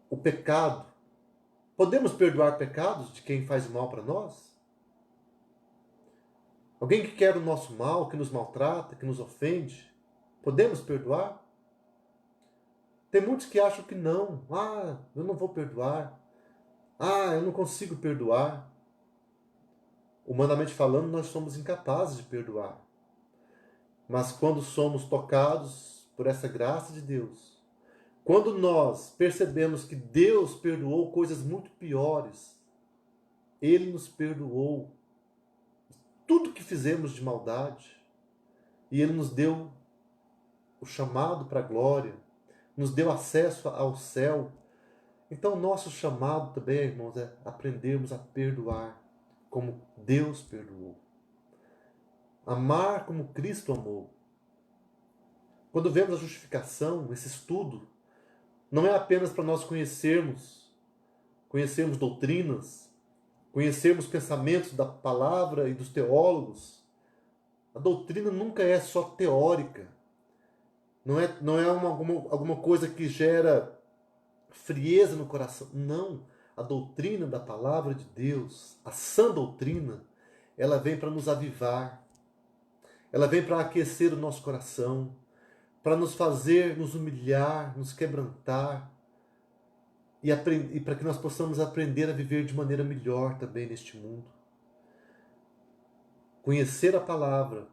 o pecado, podemos perdoar pecados de quem faz mal para nós? Alguém que quer o nosso mal, que nos maltrata, que nos ofende, podemos perdoar? Tem muitos que acham que não. Ah, eu não vou perdoar. Ah, eu não consigo perdoar. Humanamente falando, nós somos incapazes de perdoar. Mas quando somos tocados por essa graça de Deus, quando nós percebemos que Deus perdoou coisas muito piores, Ele nos perdoou tudo que fizemos de maldade, e Ele nos deu o chamado para a glória, nos deu acesso ao céu. Então, nosso chamado também, irmãos, é aprendermos a perdoar como Deus perdoou. Amar como Cristo amou. Quando vemos a justificação, esse estudo, não é apenas para nós conhecermos doutrinas, conhecermos pensamentos da palavra e dos teólogos. A doutrina nunca é só teórica. Não é alguma coisa que gera frieza no coração. Não. A doutrina da palavra de Deus, a sã doutrina, ela vem para nos avivar. Ela vem para aquecer o nosso coração, para nos fazer nos humilhar, nos quebrantar, e para que nós possamos aprender a viver de maneira melhor também neste mundo. Conhecer a palavra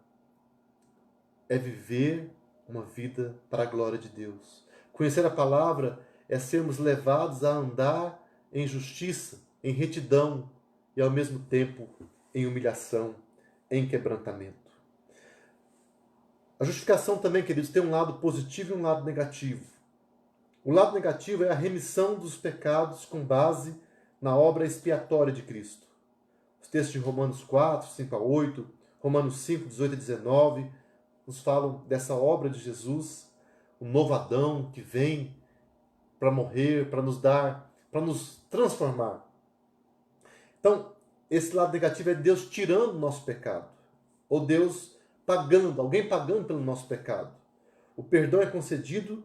é viver uma vida para a glória de Deus. Conhecer a palavra é sermos levados a andar em justiça, em retidão e ao mesmo tempo em humilhação, em quebrantamento. A justificação também, queridos, tem um lado positivo e um lado negativo. O lado negativo é a remissão dos pecados com base na obra expiatória de Cristo. Os textos de Romanos 4, 5 a 8, Romanos 5, 18 a 19, nos falam dessa obra de Jesus, o novo Adão que vem para morrer, para nos dar, para nos transformar. Então, esse lado negativo é Deus tirando o nosso pecado, ou Deus pagando, alguém pagando pelo nosso pecado. O perdão concedido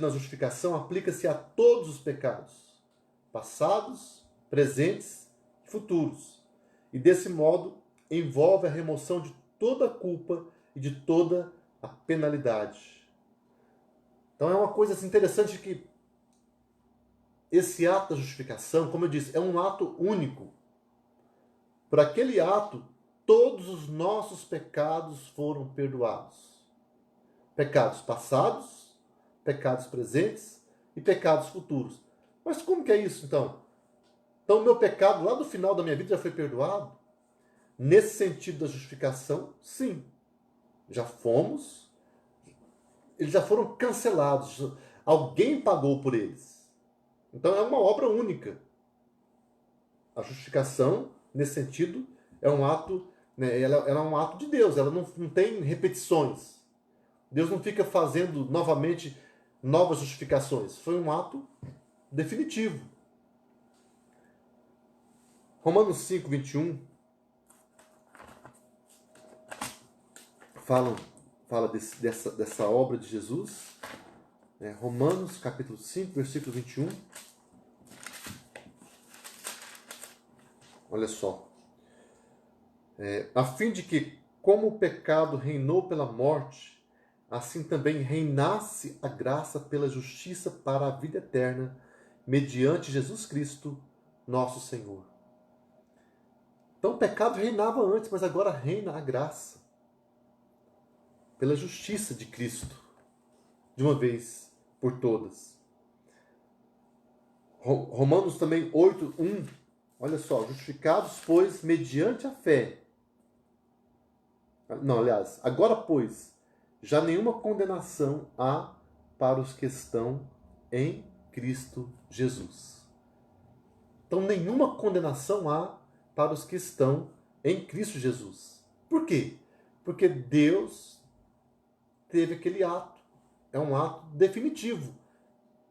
na justificação aplica-se a todos os pecados, passados, presentes e futuros. E desse modo envolve a remoção de toda a culpa e de toda a penalidade. Então é uma coisa assim, interessante que esse ato da justificação, como eu disse, é um ato único. Por aquele ato, todos os nossos pecados foram perdoados. Pecados passados, pecados presentes e pecados futuros. Mas como que é isso então? Então o meu pecado lá do final da minha vida já foi perdoado? Nesse sentido da justificação, sim. Eles já foram cancelados. Alguém pagou por eles. Então é uma obra única. A justificação, nesse sentido, é um ato, né, ela é um ato de Deus, ela não tem repetições. Deus não fica fazendo novamente novas justificações. Foi um ato definitivo. Romanos 5, 21 fala dessa obra de Jesus. Romanos capítulo 5, versículo 21. Olha só. A fim de que, como o pecado reinou pela morte, assim também reinasse a graça pela justiça para a vida eterna, mediante Jesus Cristo, nosso Senhor. Então o pecado reinava antes, mas agora reina a graça. Pela justiça de Cristo, de uma vez por todas. Romanos também 8, 1. Olha só, justificados, pois, mediante a fé. Não, aliás, agora, pois, já nenhuma condenação há para os que estão em Cristo Jesus. Então, nenhuma condenação há para os que estão em Cristo Jesus. Por quê? Porque Deus teve aquele ato. É um ato definitivo.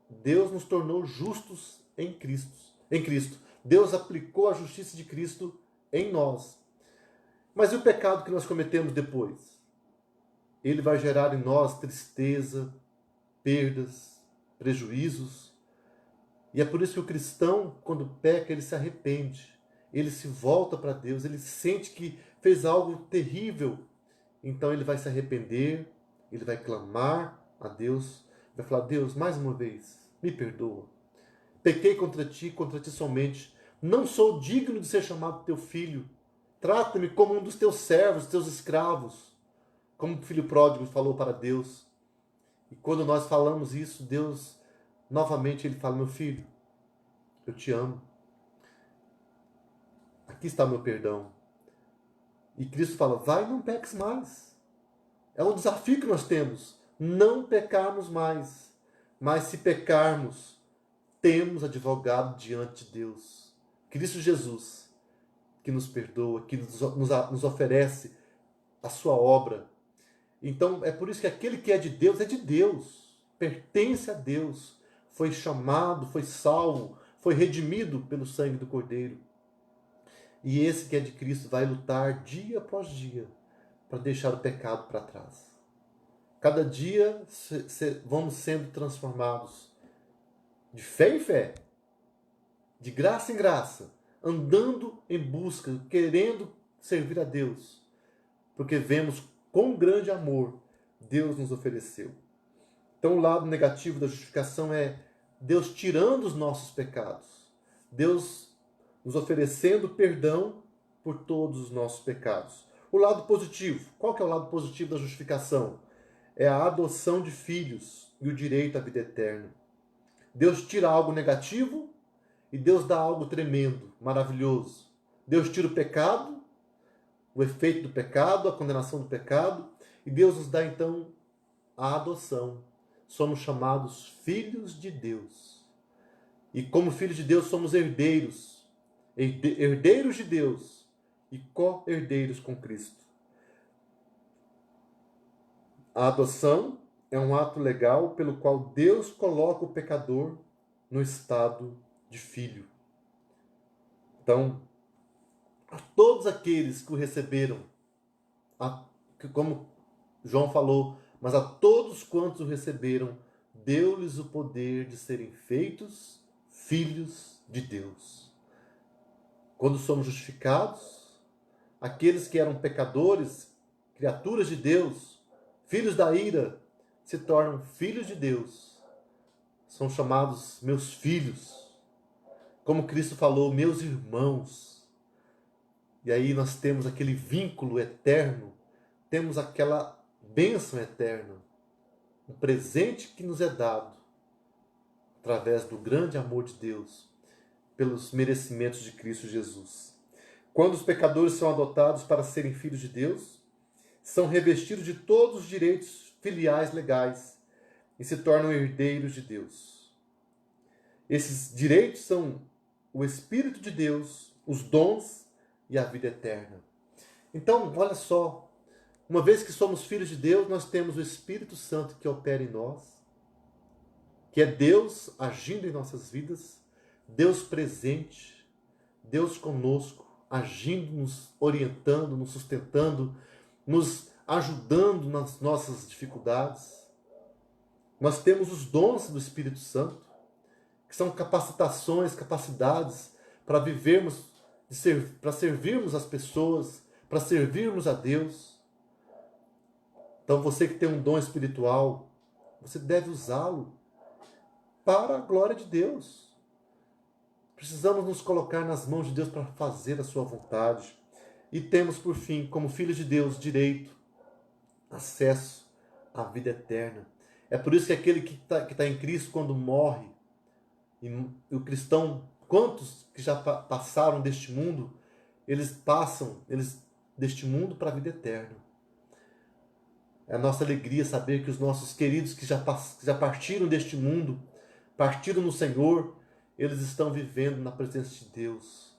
Deus nos tornou justos em Cristo. Em Cristo. Deus aplicou a justiça de Cristo em nós. Mas e o pecado que nós cometemos depois? Ele vai gerar em nós tristeza, perdas, prejuízos. E é por isso que o cristão, quando peca, ele se arrepende. Ele se volta para Deus, ele sente que fez algo terrível. Então ele vai se arrepender, ele vai clamar a Deus, vai falar: Deus, mais uma vez, me perdoa. Pequei contra ti somente. Não sou digno de ser chamado teu filho. Trata-me como um dos teus servos, teus escravos. Como o filho pródigo falou para Deus. E quando nós falamos isso, Deus, novamente, ele fala: meu filho, eu te amo. Aqui está meu perdão. E Cristo fala: vai, não peques mais. É um desafio que nós temos. Não pecarmos mais. Mas se pecarmos, temos advogado diante de Deus. Cristo Jesus, que nos perdoa, que nos oferece a sua obra. Então, é por isso que aquele que é de Deus, pertence a Deus, foi chamado, foi salvo, foi redimido pelo sangue do Cordeiro. E esse que é de Cristo vai lutar dia após dia para deixar o pecado para trás. Cada dia vamos sendo transformados de fé em fé, de graça em graça, andando em busca, querendo servir a Deus, porque vemos quão grande amor Deus nos ofereceu. Então, o lado negativo da justificação é Deus tirando os nossos pecados, Deus nos oferecendo perdão por todos os nossos pecados. O lado positivo, qual que é o lado positivo da justificação? É a adoção de filhos e o direito à vida eterna. Deus tira algo negativo e Deus dá algo tremendo, maravilhoso. Deus tira o pecado, o efeito do pecado, a condenação do pecado, e Deus nos dá então a adoção. Somos chamados filhos de Deus. E como filhos de Deus somos herdeiros, herdeiros de Deus e co-herdeiros com Cristo. A adoção é um ato legal pelo qual Deus coloca o pecador no estado de filho. Então, a todos aqueles que o receberam, como João falou, mas a todos quantos o receberam, deu-lhes o poder de serem feitos filhos de Deus. Quando somos justificados, aqueles que eram pecadores, criaturas de Deus, filhos da ira, se tornam filhos de Deus. São chamados meus filhos. Como Cristo falou, meus irmãos. E aí nós temos aquele vínculo eterno, temos aquela bênção eterna, um presente que nos é dado através do grande amor de Deus, pelos merecimentos de Cristo Jesus. Quando os pecadores são adotados para serem filhos de Deus, são revestidos de todos os direitos filiais legais e se tornam herdeiros de Deus. Esses direitos são o Espírito de Deus, os dons e a vida eterna. Então, olha só, uma vez que somos filhos de Deus, nós temos o Espírito Santo que opera em nós, que é Deus agindo em nossas vidas, Deus presente, Deus conosco, agindo, nos orientando, nos sustentando, nos ajudando nas nossas dificuldades. Nós temos os dons do Espírito Santo, que são capacitações, capacidades para vivermos, para servirmos as pessoas, para servirmos a Deus. Então você que tem um dom espiritual, você deve usá-lo para a glória de Deus. Precisamos nos colocar nas mãos de Deus para fazer a sua vontade. E temos, por fim, como filhos de Deus, direito, acesso à vida eterna. É por isso que aquele que está em Cristo, quando morre, e o cristão, quantos que já passaram deste mundo, eles passam deste mundo para a vida eterna. É a nossa alegria saber que os nossos queridos que já partiram deste mundo, partiram no Senhor, eles estão vivendo na presença de Deus.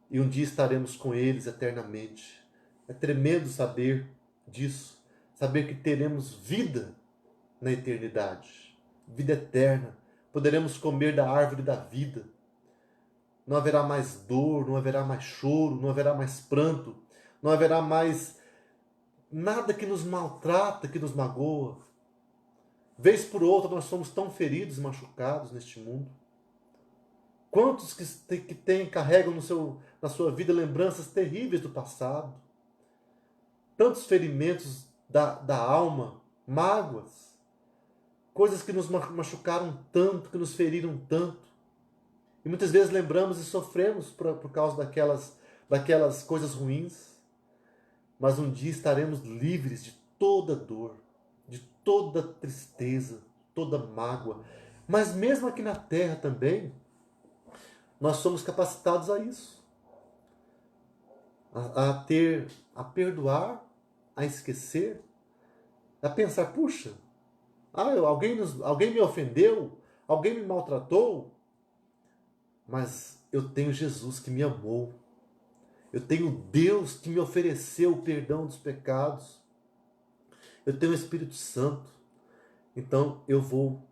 E um dia estaremos com eles eternamente. É tremendo saber disso. Saber que teremos vida na eternidade. Vida eterna. Poderemos comer da árvore da vida. Não haverá mais dor, não haverá mais choro, não haverá mais pranto, não haverá mais nada que nos maltrata, que nos magoa. Vez por outra nós somos tão feridos e machucados neste mundo. Quantos que carregam na sua vida lembranças terríveis do passado? Tantos ferimentos da alma, mágoas, coisas que nos machucaram tanto, que nos feriram tanto. E muitas vezes lembramos e sofremos por causa daquelas coisas ruins. Mas um dia estaremos livres de toda dor, de toda tristeza, toda mágoa. Mas mesmo aqui na terra também, nós somos capacitados a isso. A perdoar, a esquecer, a pensar, puxa, alguém me ofendeu, alguém me maltratou, mas eu tenho Jesus que me amou. Eu tenho Deus que me ofereceu o perdão dos pecados. Eu tenho o Espírito Santo. Então eu vou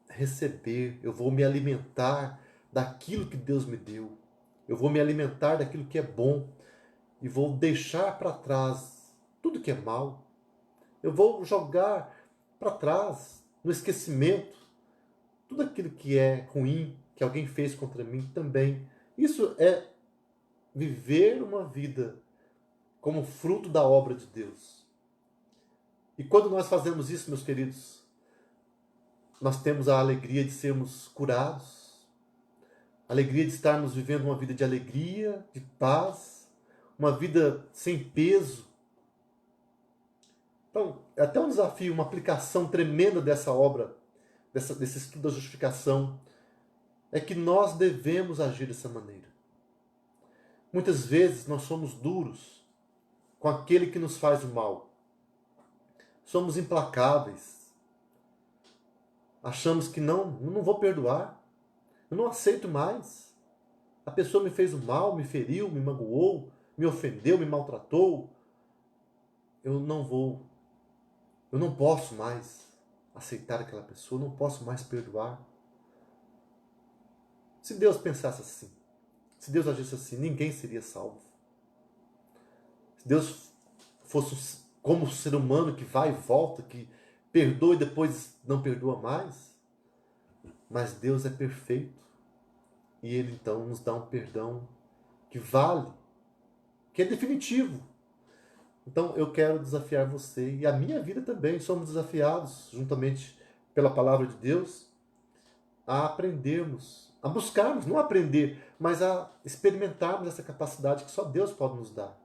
receber, eu vou me alimentar daquilo que Deus me deu. Eu vou me alimentar daquilo que é bom. E vou deixar para trás tudo que é mal. Eu vou jogar para trás, no esquecimento, tudo aquilo que é ruim, que alguém fez contra mim também. Isso é viver uma vida como fruto da obra de Deus. E quando nós fazemos isso, meus queridos, nós temos a alegria de sermos curados, a alegria de estarmos vivendo uma vida de alegria, de paz, uma vida sem peso. Então, é até um desafio, uma aplicação tremenda dessa obra, desse estudo da justificação, é que nós devemos agir dessa maneira. Muitas vezes nós somos duros com aquele que nos faz o mal. Somos implacáveis. Achamos que não vou perdoar. Eu não aceito mais. A pessoa me fez o mal, me feriu, me magoou, me ofendeu, me maltratou. Eu não posso mais aceitar aquela pessoa, não posso mais perdoar. Se Deus pensasse assim, se Deus agisse assim, ninguém seria salvo. Se Deus fosse como o ser humano que vai e volta, que perdoa e depois não perdoa mais, mas Deus é perfeito e Ele então nos dá um perdão que vale, que é definitivo. Então eu quero desafiar você e a minha vida também. Somos desafiados, juntamente pela palavra de Deus, a aprendermos, a buscarmos, não aprender, mas a experimentarmos essa capacidade que só Deus pode nos dar,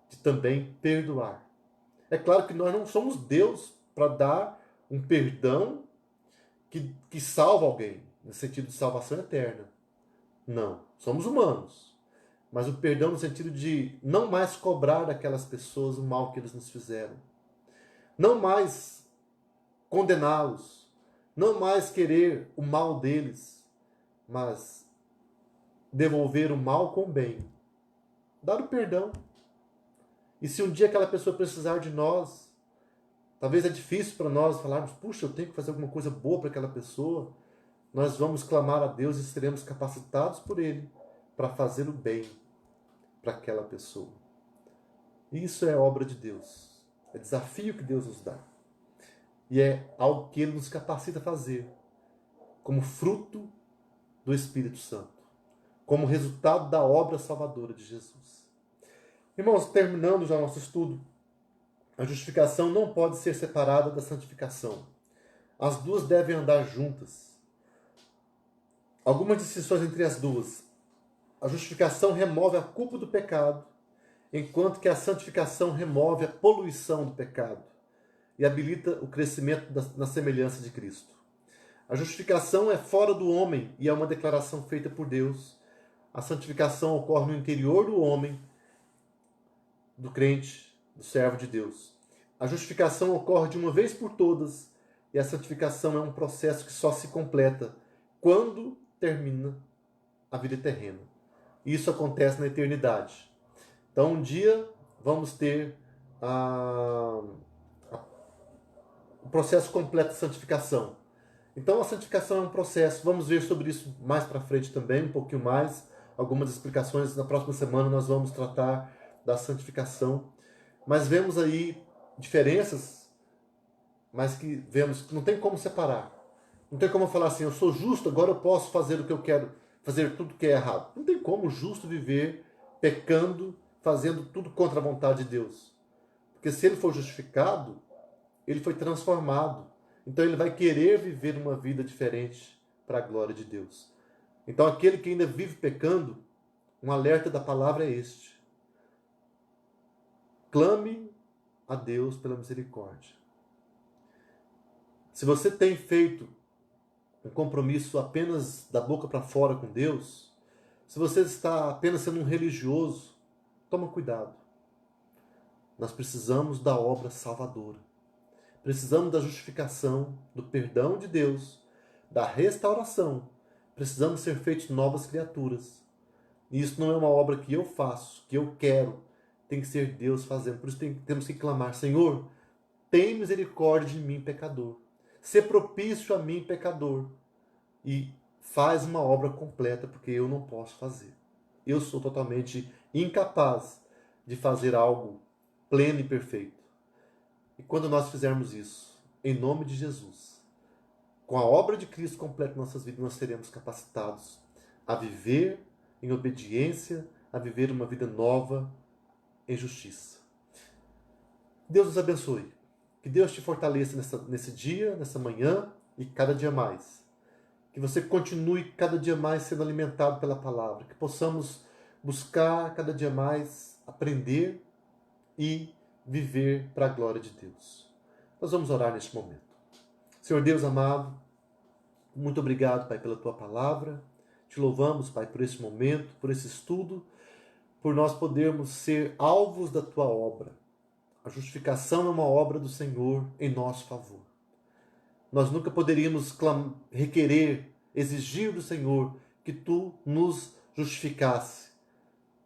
de também perdoar. É claro que nós não somos Deus para dar um perdão que salva alguém, no sentido de salvação eterna. Não, somos humanos. Mas o perdão no sentido de não mais cobrar daquelas pessoas o mal que eles nos fizeram. Não mais condená-los. Não mais querer o mal deles, mas devolver o mal com o bem. Dar o perdão. E se um dia aquela pessoa precisar de nós, talvez é difícil para nós falarmos, puxa, eu tenho que fazer alguma coisa boa para aquela pessoa, nós vamos clamar a Deus e seremos capacitados por Ele para fazer o bem para aquela pessoa. Isso é obra de Deus. É desafio que Deus nos dá. E é algo que Ele nos capacita a fazer como fruto do Espírito Santo, como resultado da obra salvadora de Jesus. Irmãos, terminando já o nosso estudo, a justificação não pode ser separada da santificação. As duas devem andar juntas. Algumas distinções entre as duas. A justificação remove a culpa do pecado, enquanto que a santificação remove a poluição do pecado e habilita o crescimento na semelhança de Cristo. A justificação é fora do homem e é uma declaração feita por Deus. A santificação ocorre no interior do homem, do crente, do servo de Deus. A justificação ocorre de uma vez por todas e a santificação é um processo que só se completa quando termina a vida terrena. Isso acontece na eternidade. Então, um dia vamos ter o processo completo de santificação. Então, a santificação é um processo. Vamos ver sobre isso mais para frente também, um pouquinho mais. Algumas explicações. Na próxima semana nós vamos tratar da santificação. Mas vemos aí diferenças, mas que vemos que não tem como separar. Não tem como falar assim, eu sou justo, agora eu posso fazer o que eu quero, fazer tudo que é errado. Não tem como o justo viver pecando, fazendo tudo contra a vontade de Deus. Porque se ele for justificado, ele foi transformado. Então ele vai querer viver uma vida diferente para a glória de Deus. Então aquele que ainda vive pecando, um alerta da palavra é este: clame a Deus pela misericórdia. Se você tem feito um compromisso apenas da boca para fora com Deus, se você está apenas sendo um religioso, toma cuidado. Nós precisamos da obra salvadora. Precisamos da justificação, do perdão de Deus, da restauração. Precisamos ser feitos novas criaturas. E isso não é uma obra que eu faço, que eu quero. Tem que ser Deus fazendo. Por isso temos que clamar: Senhor, tem misericórdia de mim, pecador. Ser propício a mim, pecador. E faz uma obra completa, porque eu não posso fazer. Eu sou totalmente incapaz de fazer algo pleno e perfeito. E quando nós fizermos isso, em nome de Jesus, com a obra de Cristo completa em nossas vidas, nós seremos capacitados a viver em obediência, a viver uma vida nova em justiça. Deus nos abençoe. Que Deus te fortaleça nesse dia, nessa manhã e cada dia mais. Que você continue cada dia mais sendo alimentado pela palavra. Que possamos buscar cada dia mais aprender e viver para a glória de Deus. Nós vamos orar neste momento. Senhor Deus amado, muito obrigado, Pai, pela Tua palavra. Te louvamos, Pai, por esse momento, por esse estudo, por nós podermos ser alvos da Tua obra. A justificação é uma obra do Senhor em nosso favor. Nós nunca poderíamos requerer, exigir do Senhor que Tu nos justificasse.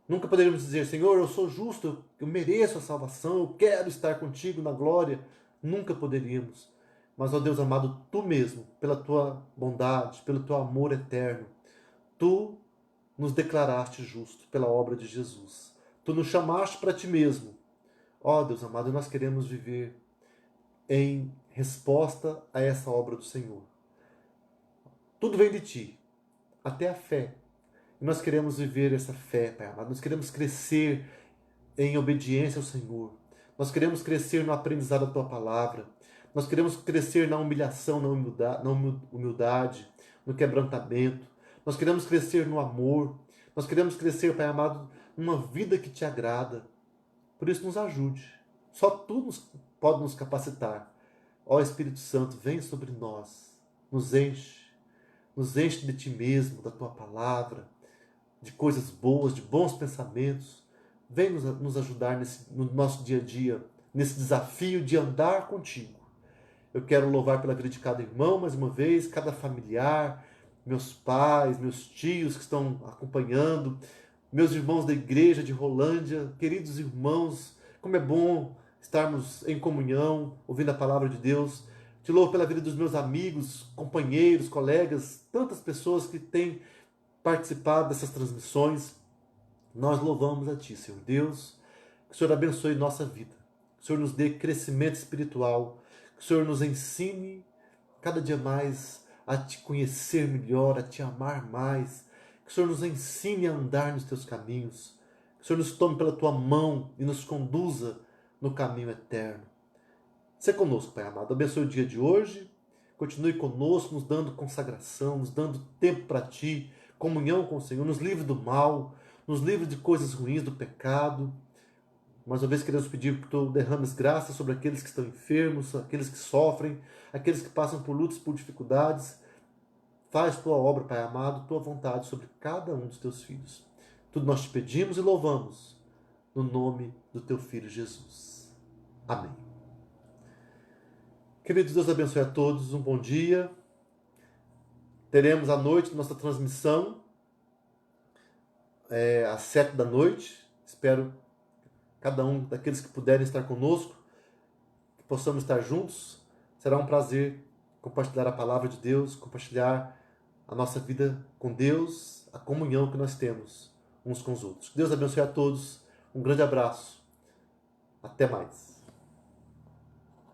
Nunca poderíamos dizer: Senhor, eu sou justo, eu mereço a salvação, eu quero estar contigo na glória. Nunca poderíamos. Mas, ó Deus amado, Tu mesmo, pela Tua bondade, pelo Teu amor eterno, Tu nos declaraste justo pela obra de Jesus. Tu nos chamaste para Ti mesmo. Ó Deus amado, nós queremos viver em resposta a essa obra do Senhor. Tudo vem de Ti, até a fé. E nós queremos viver essa fé, Pai amado. Nós queremos crescer em obediência ao Senhor. Nós queremos crescer no aprendizado da Tua palavra. Nós queremos crescer na humilhação, na humildade, no quebrantamento. Nós queremos crescer no amor. Nós queremos crescer, Pai amado, numa vida que Te agrada. Por isso, nos ajude. Só Tu pode nos capacitar. Ó Espírito Santo, vem sobre nós. Nos enche de Ti mesmo, da Tua palavra, de coisas boas, de bons pensamentos. Vem nos ajudar no nosso dia a dia, nesse desafio de andar contigo. Eu quero louvar pela vida de cada irmão, mais uma vez, cada familiar, meus pais, meus tios que estão acompanhando, meus irmãos da igreja de Rolândia, queridos irmãos, como é bom estarmos em comunhão, ouvindo a palavra de Deus. Te louvo pela vida dos meus amigos, companheiros, colegas, tantas pessoas que têm participado dessas transmissões. Nós louvamos a Ti, Senhor Deus. Que o Senhor abençoe nossa vida. Que o Senhor nos dê crescimento espiritual. Que o Senhor nos ensine cada dia mais a Te conhecer melhor, a Te amar mais. Que o Senhor nos ensine a andar nos Teus caminhos. Que o Senhor nos tome pela Tua mão e nos conduza no caminho eterno. Seja conosco, Pai amado. Abençoe o dia de hoje. Continue conosco, nos dando consagração, nos dando tempo para Ti, comunhão com o Senhor. Nos livre do mal, nos livre de coisas ruins, do pecado. Mais uma vez queremos pedir que Tu derrames graça sobre aqueles que estão enfermos, aqueles que sofrem, aqueles que passam por lutas, por dificuldades. Faz Tua obra, Pai amado, Tua vontade sobre cada um dos Teus filhos. Tudo nós Te pedimos e louvamos, no nome do Teu Filho Jesus. Amém. Queridos, Deus abençoe a todos, um bom dia. Teremos à noite nossa transmissão, às 7 da noite. Espero cada um daqueles que puderem estar conosco, que possamos estar juntos. Será um prazer compartilhar a palavra de Deus, compartilhar a nossa vida com Deus, a comunhão que nós temos uns com os outros. Deus abençoe a todos, um grande abraço, até mais.